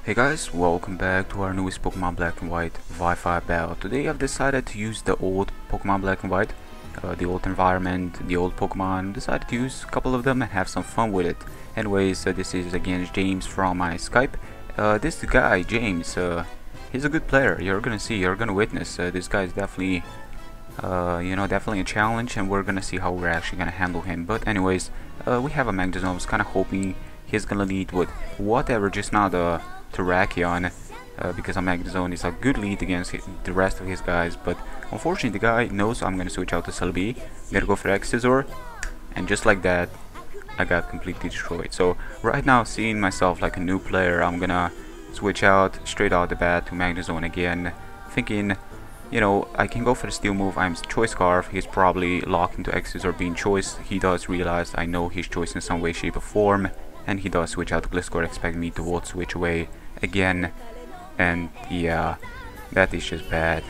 Hey guys, welcome back to our newest Pokemon Black and White Wi-Fi battle. Today I've decided to use the old Pokemon Black and White, the old environment, the old Pokemon. Decided to use a couple of them and have some fun with it. Anyways, this is again James from my Skype. This guy, James, he's a good player. You're gonna see, you're gonna witness. This guy is definitely, definitely a challenge, and we're gonna see how we're actually gonna handle him. But anyways, we have a Magnezone. I was kind of hoping he's gonna lead with whatever, just not a Terrakion, because a Magnezone is a good lead against the rest of his guys. But unfortunately the guy knows I'm gonna switch out to Celebi. I'm gonna go for Xizor, and just like that I got completely destroyed. So right now, seeing myself like a new player, I'm gonna switch out straight out the bat to Magnezone again, thinking, you know, I can go for the steel move. I'm Choice Scarf. He's probably locked into Xizor being choice. He does realize I know he's choice in some way, shape or form, and he does switch out to Gliscor, expecting me to Volt Switch away again. And yeah, that is just bad.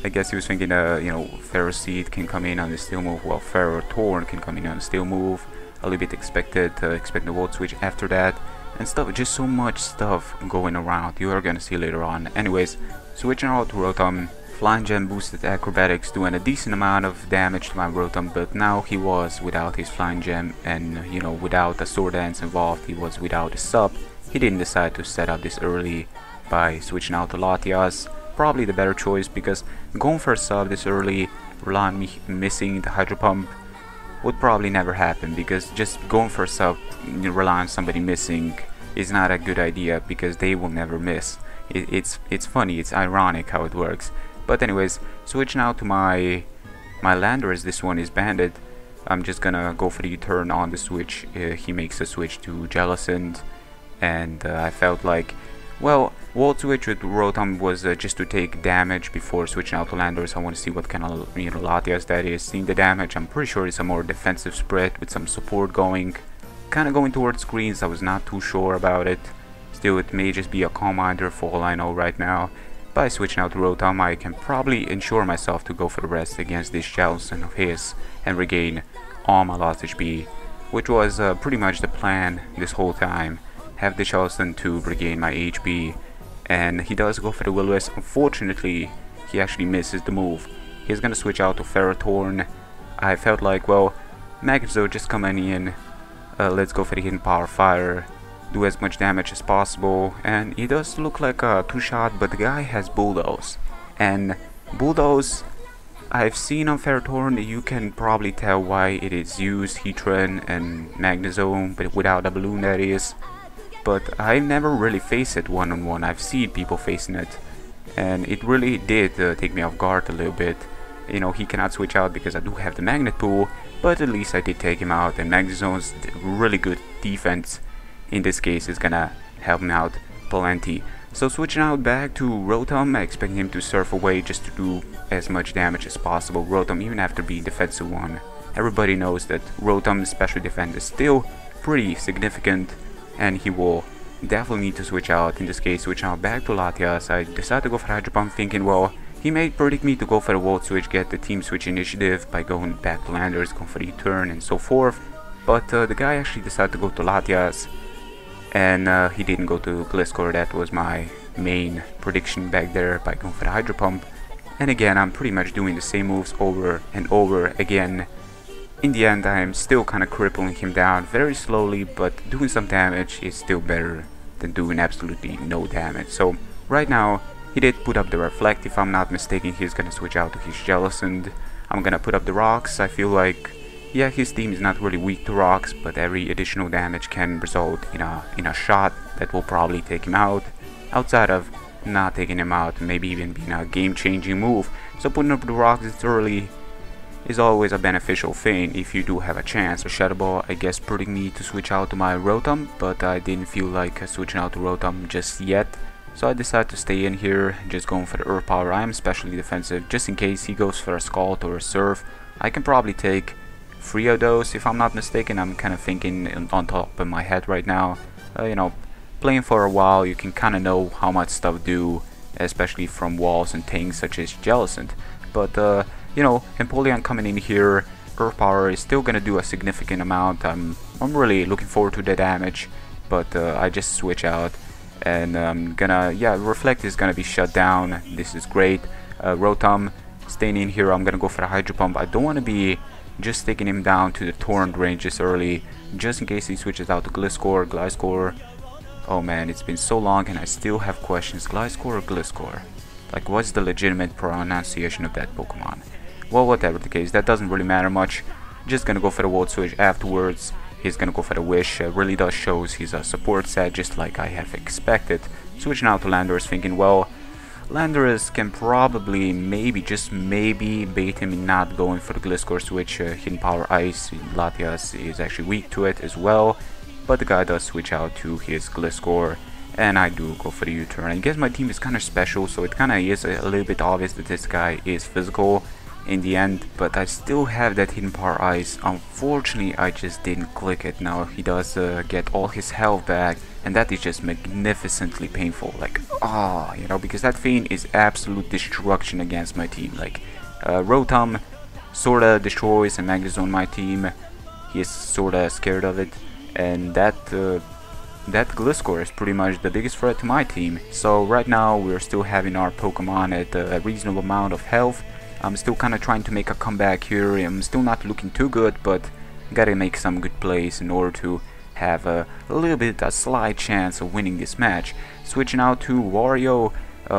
I guess he was thinking, Ferroseed can come in on the steel move. Well, Ferrothorn can come in on the steel move. A little bit expected, expect the Volt Switch after that, and stuff. Just so much stuff going around. You are gonna see later on. Anyways, switching out to Rotom. Flying Gem boosted acrobatics, doing a decent amount of damage to my Rotom, but now he was without his Flying Gem, and without the Sword Dance involved, he was without a sub. He didn't decide to set up this early by switching out to Latias. Probably the better choice, because going for a sub this early, relying on me missing the Hydro Pump, would probably never happen, because just going for a sub, relying on somebody missing, is not a good idea, because they will never miss. It's funny, it's ironic how it works. But anyways, switching out to my Landorus. This one is banded. I'm just gonna go for the U-turn on the switch. He makes a switch to Jellicent, and I felt like, well, Volt Switch with Rotom was just to take damage before switching out to Landorus. I want to see what kind of Latias that is. Seeing the damage, I'm pretty sure it's a more defensive spread with some support going. Kind of going towards screens. I was not too sure about it. Still, it may just be a Calm Minder for all I know right now. By switching out to Rotom, I can probably ensure myself to go for the rest against this Jellicent of his and regain all my lost HP, which was pretty much the plan this whole time. Have the Jellicent to regain my HP, and he does go for the Will-O-Wisp. Unfortunately, he actually misses the move. He's gonna switch out to Ferrothorn. I felt like, well, Magnezone just coming in, let's go for the Hidden Power Fire, do as much damage as possible. And he does look like a two-shot, but the guy has Bulldoze, and Bulldoze I've seen on Ferrothorn. You can probably tell why it is used, Heatran and Magnezone, but without a balloon, that is. But I never really faced it one-on-one. I've seen people facing it, and it really did take me off guard a little bit. He cannot switch out because I do have the Magnet Pool, but at least I did take him out, and Magnezone's really good defense in this case is gonna help me out plenty. So switching out back to Rotom, I expect him to surf away just to do as much damage as possible. Rotom, even after being defensive one, everybody knows that Rotom's special defense is still pretty significant, and he will definitely need to switch out. In this case, switching out back to Latias, I decided to go for Hydro Pump, thinking, well, he may predict me to go for the Volt Switch, get the team switch initiative by going back to Landers, going for the turn and so forth. But the guy actually decided to go to Latias, and he didn't go to Gliscor. That was my main prediction back there by going for the Hydro Pump. And again, I'm pretty much doing the same moves over and over again. In the end, I'm still kind of crippling him down very slowly, but doing some damage is still better than doing absolutely no damage. So right now, he did put up the Reflect. If I'm not mistaken, he's gonna switch out to his Jellicent. I'm gonna put up the Rocks. I feel like, yeah, his team is not really weak to rocks, but every additional damage can result in a shot that will probably take him out, outside of not taking him out, maybe even being a game-changing move. So putting up the rocks this early is always a beneficial thing if you do have a chance. Shadow Ball, I guess, putting me to switch out to my Rotom, but I didn't feel like switching out to Rotom just yet. So I decided to stay in here, just going for the Earth Power. I am especially defensive, just in case he goes for a Scald or a Surf. I can probably take 3 of those, if I'm not mistaken. I'm kind of thinking on top of my head right now. Playing for a while, you can kind of know how much stuff do, especially from walls and things such as Jellicent. But Empoleon coming in here, Earth Power is still gonna do a significant amount. I'm really looking forward to the damage, but I just switch out and I'm gonna, yeah, Reflect is gonna be shut down. This is great. Rotom staying in here. I'm gonna go for the Hydro Pump. I don't want to be just taking him down to the Torrent range this early, just in case he switches out to Gliscor. Oh man, it's been so long and I still have questions. Gliscor or Gliscor? Like, what's the legitimate pronunciation of that Pokemon? Well, whatever the case, that doesn't really matter much. Just gonna go for the Volt Switch afterwards. He's gonna go for the Wish. Really does shows he's a support set, just like I have expected. Switching out to Landorus, thinking, well, Landorus can probably, maybe, just maybe, bait him in not going for the Gliscor switch. Hidden Power Ice, Latias is actually weak to it as well. But the guy does switch out to his Gliscor, and I do go for the U-turn. I guess my team is kind of special, so it kind of is a little bit obvious that this guy is physical in the end, but I still have that Hidden Power Ice. Unfortunately, I just didn't click it. Now he does get all his health back, and that is just magnificently painful. Like, you know, because that Feint is absolute destruction against my team. Like, Rotom sorta destroys and Magnezone my team. He is sorta scared of it, and that Gliscor is pretty much the biggest threat to my team. So right now we're still having our Pokemon at a reasonable amount of health. I'm still kind of trying to make a comeback here. I'm still not looking too good, but gotta make some good plays in order to have a slight chance of winning this match. Switching out to Wario,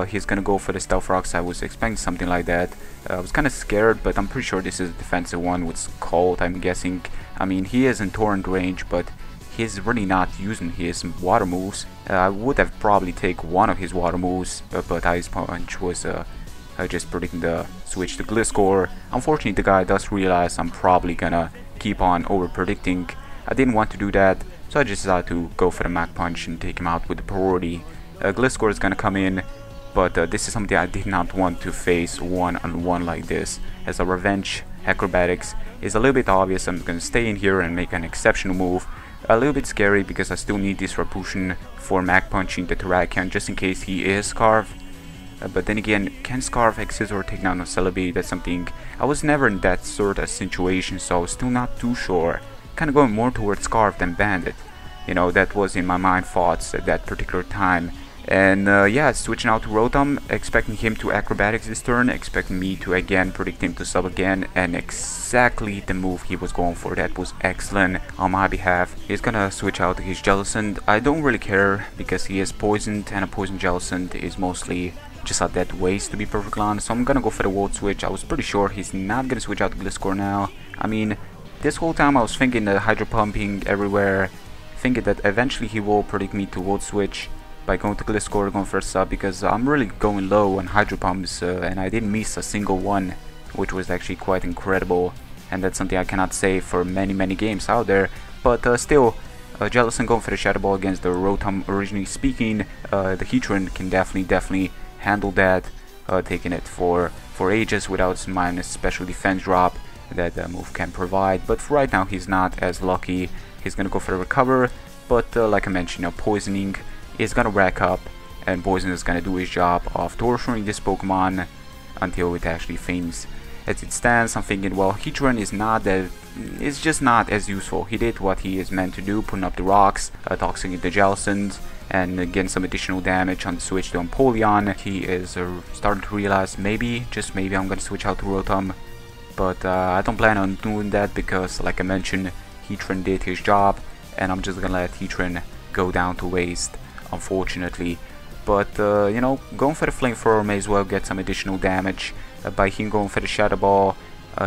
he's gonna go for the Stealth Rocks. I was expecting something like that. I was kind of scared, but I'm pretty sure this is a defensive one with Cold, I'm guessing. I mean, he is in Torrent range, but he's really not using his water moves. I would have probably take one of his water moves, but Ice Punch was just predicting the switch to Gliscor. Unfortunately, the guy does realize I'm probably gonna keep on over predicting. I didn't want to do that, so I just decided to go for the Mach Punch and take him out with the priority. Gliscor is gonna come in, but this is something I did not want to face one-on-one like this. As a revenge, Acrobatics is a little bit obvious. I'm gonna stay in here and make an exceptional move. A little bit scary because I still need this Repulsion for Mach Punching the Terrakion just in case he is Scarf. But then again, can Scarf X-Scissor or take down a Celebi? That's something I was never in that sort of situation, so I was still not too sure. Kind of going more towards Scarf than Bandit. You know, that was in my mind thoughts at that particular time. And yeah, switching out to Rotom, expecting him to Acrobatics this turn, expecting me to again predict him to sub again, and exactly the move he was going for. That was excellent on my behalf. He's gonna switch out to his Jellicent. I don't really care because he is poisoned, and a poison Jellicent is mostly just a dead waste, to be perfectly honest. So I'm gonna go for the Volt Switch. I was pretty sure he's not gonna switch out to Gliscor now. I mean, this whole time I was thinking that Hydro Pumping everywhere, thinking that eventually he will predict me to Volt Switch by going to Gliscor, going for a sub, because I'm really going low on Hydro Pumps, and I didn't miss a single one, which was actually quite incredible, and that's something I cannot say for many games out there. But still, Jellicent going for the Shadow Ball against the Rotom. Originally speaking, the Heatran can definitely handle that, taking it for ages without minus special defense drop that the move can provide. But for right now he's not as lucky. He's gonna go for the Recover, but like I mentioned, you know, Poisoning is gonna rack up, and Poison is gonna do his job of torturing this Pokemon until it actually faints. As it stands, I'm thinking, well, Heatran is just not as useful. He did what he is meant to do, putting up the rocks, toxing the Jellicent, and getting some additional damage on the switch to Empoleon. He is starting to realize maybe, just maybe, I'm gonna switch out to Rotom, but I don't plan on doing that because, like I mentioned, Heatran did his job, and I'm just gonna let Heatran go down to waste, unfortunately. But you know, going for the Flamethrower may as well get some additional damage. By him going for the Shadow Ball,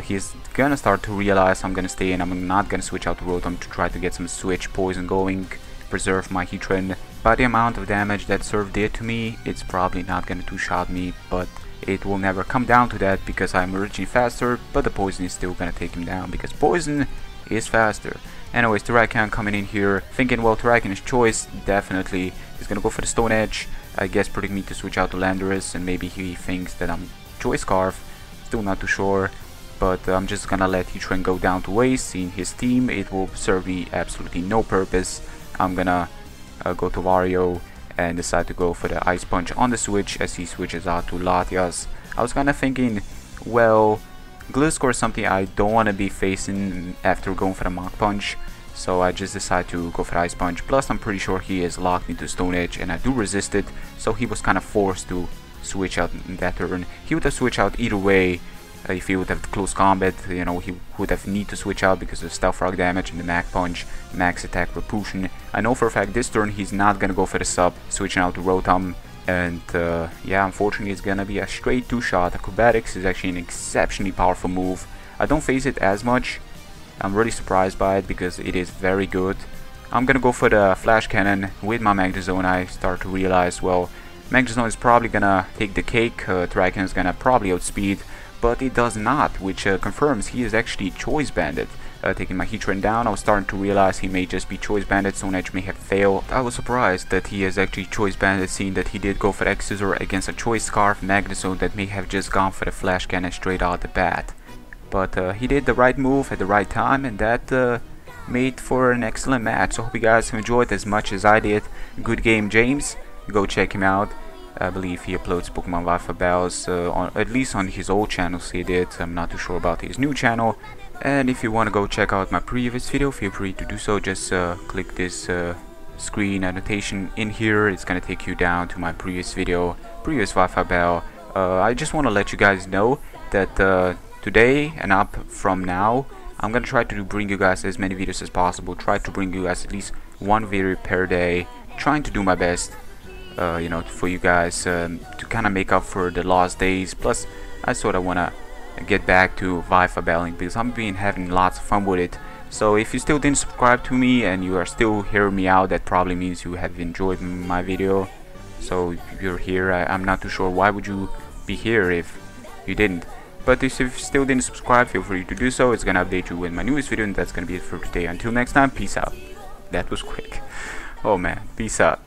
he's gonna start to realize I'm gonna stay in. I'm not gonna switch out to Rotom to try to get some switch poison going, preserve my Heatran. By the amount of damage that Surf did to me, it's probably not gonna two-shot me, but it will never come down to that because I'm originally faster, but the poison is still gonna take him down because poison is faster. Anyways, Terrakion coming in here, thinking, well, Terrakion's choice, definitely. He's gonna go for the Stone Edge, I guess predicting me to switch out to Landorus, and maybe he thinks that I'm Choice Scarf, still not too sure. But I'm just gonna let Heatran go down to waste. Seeing his team, it will serve me absolutely no purpose. I'm gonna go to Wario and decide to go for the Ice Punch on the switch as he switches out to Latias. I was kinda thinking, well, Gliscor is something I don't want to be facing after going for the Mach Punch. so I just decided to go for Ice Punch. Plus I'm pretty sure he is locked into Stone Edge and I do resist it, so he was kind of forced to switch out in that turn. He would have switched out either way. If he would have close combat, you know, he would have need to switch out because of Stealth Rock damage and the Mag Punch, Max Attack Repulsion. I know for a fact this turn he's not gonna go for the sub, switching out to Rotom, and yeah, unfortunately it's gonna be a straight 2-shot. Acrobatics is actually an exceptionally powerful move. I don't face it as much. I'm really surprised by it because it is very good. I'm gonna go for the Flash Cannon with my Magnezone. I start to realize, well, Magnezone is probably gonna take the cake. Terrakion is gonna probably outspeed, but it does not, which confirms he is actually Choice Bandit. Taking my Heatran down, I was starting to realize he may just be Choice Bandit, Stone Edge may have failed. I was surprised that he is actually Choice Bandit, seeing that he did go for X-Scissor against a Choice Scarf Magnezone that may have just gone for the Flash Cannon straight out the bat. But he did the right move at the right time, and that made for an excellent match. So I hope you guys enjoyed as much as I did. Good game, James. Go check him out. I believe he uploads Pokemon Wi-Fi battles, at least on his old channels he did. I'm not too sure about his new channel. And if you want to go check out my previous video, feel free to do so. Just click this screen annotation in here. It's gonna take you down to my previous video, previous Wi-Fi battle. I just want to let you guys know that today and up from now, I'm gonna try to bring you guys as many videos as possible. Try to bring you guys at least one video per day. Trying to do my best. You know, for you guys to kind of make up for the lost days. Plus, I sort of want to get back to Wi-Fi battling because I'm having lots of fun with it. So if you still didn't subscribe to me and you are still hearing me out, that probably means you have enjoyed my video. So if you're here, I'm not too sure why would you be here if you didn't. But if you still didn't subscribe, feel free to do so. It's gonna update you with my newest video, and that's gonna be it for today. Until next time, peace out. That was quick. Oh man, peace out.